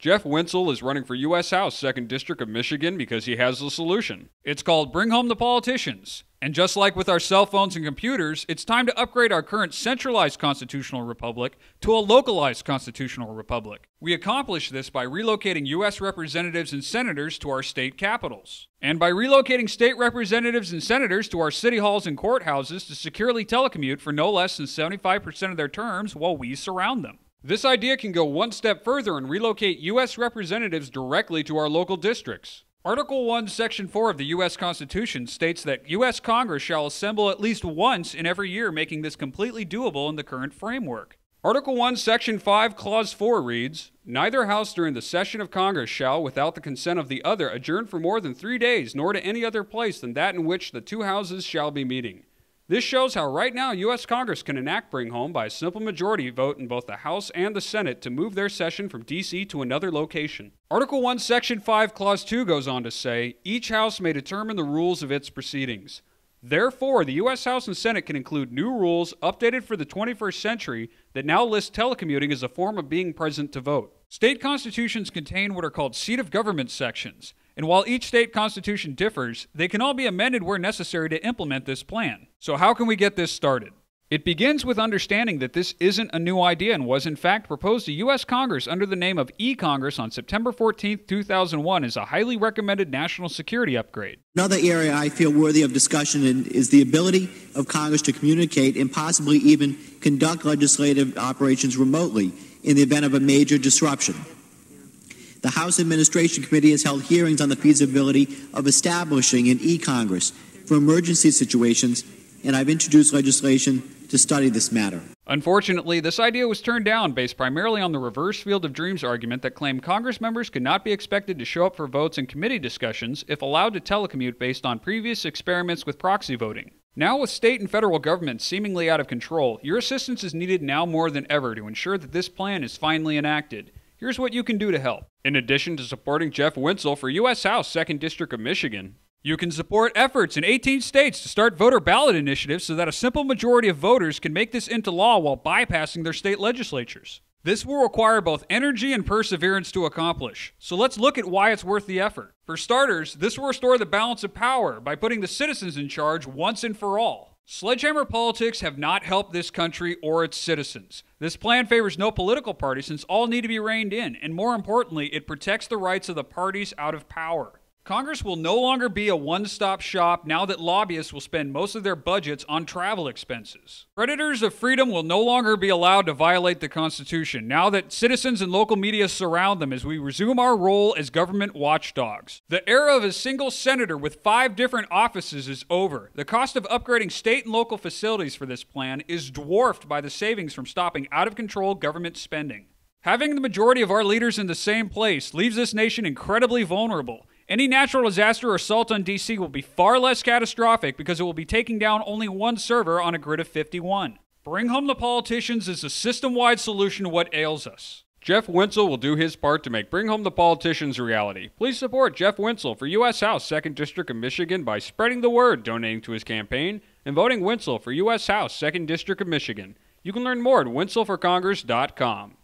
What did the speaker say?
Jeff Wincel is running for U.S. House, 2nd District of Michigan because he has the solution. It's called Bring Home the Politicians. And just like with our cell phones and computers, it's time to upgrade our current centralized constitutional republic to a localized constitutional republic. We accomplish this by relocating U.S. representatives and senators to our state capitals, and by relocating state representatives and senators to our city halls and courthouses to securely telecommute for no less than 75% of their terms while we surround them. This idea can go one step further and relocate U.S. representatives directly to our local districts. Article 1, Section 4 of the U.S. Constitution states that U.S. Congress shall assemble at least once in every year, making this completely doable in the current framework. Article 1, Section 5, Clause 4 reads, "Neither House during the session of Congress shall, without the consent of the other, adjourn for more than 3 days, nor to any other place than that in which the two houses shall be meeting." This shows how right now U.S. Congress can enact Bring Home by a simple majority vote in both the House and the Senate to move their session from D.C. to another location. Article 1, Section 5, Clause 2 goes on to say, "Each House may determine the rules of its proceedings." Therefore, the U.S. House and Senate can include new rules updated for the 21st century that now list telecommuting as a form of being present to vote. State constitutions contain what are called seat of government sections, and while each state constitution differs, they can all be amended where necessary to implement this plan. So how can we get this started? It begins with understanding that this isn't a new idea and was in fact proposed to U.S. Congress under the name of eCongress on September 14, 2001 as a highly recommended national security upgrade. Another area I feel worthy of discussion is the ability of Congress to communicate and possibly even conduct legislative operations remotely in the event of a major disruption. The House Administration Committee has held hearings on the feasibility of establishing an eCongress for emergency situations, and I've introduced legislation to study this matter. Unfortunately, this idea was turned down based primarily on the reverse field of dreams argument that claimed Congress members could not be expected to show up for votes and committee discussions if allowed to telecommute based on previous experiments with proxy voting. Now with state and federal government seemingly out of control, your assistance is needed now more than ever to ensure that this plan is finally enacted. Here's what you can do to help. In addition to supporting Jeff Wincel for U.S. House, 2nd District of Michigan, you can support efforts in 18 states to start voter ballot initiatives so that a simple majority of voters can make this into law while bypassing their state legislatures. This will require both energy and perseverance to accomplish, so let's look at why it's worth the effort. For starters, this will restore the balance of power by putting the citizens in charge once and for all. Sledgehammer politics have not helped this country or its citizens. This plan favors no political party since all need to be reined in, and more importantly, it protects the rights of the parties out of power. Congress will no longer be a one-stop shop now that lobbyists will spend most of their budgets on travel expenses. Predators of freedom will no longer be allowed to violate the Constitution now that citizens and local media surround them as we resume our role as government watchdogs. The era of a single senator with 5 different offices is over. The cost of upgrading state and local facilities for this plan is dwarfed by the savings from stopping out-of-control government spending. Having the majority of our leaders in the same place leaves this nation incredibly vulnerable. Any natural disaster or assault on D.C. will be far less catastrophic because it will be taking down only one server on a grid of 51. Bring Home the Politicians is a system-wide solution to what ails us. Jeff Wincel will do his part to make Bring Home the Politicians a reality. Please support Jeff Wincel for U.S. House, 2nd District of Michigan by spreading the word, donating to his campaign, and voting Wincel for U.S. House, 2nd District of Michigan. You can learn more at wincelforcongress.com.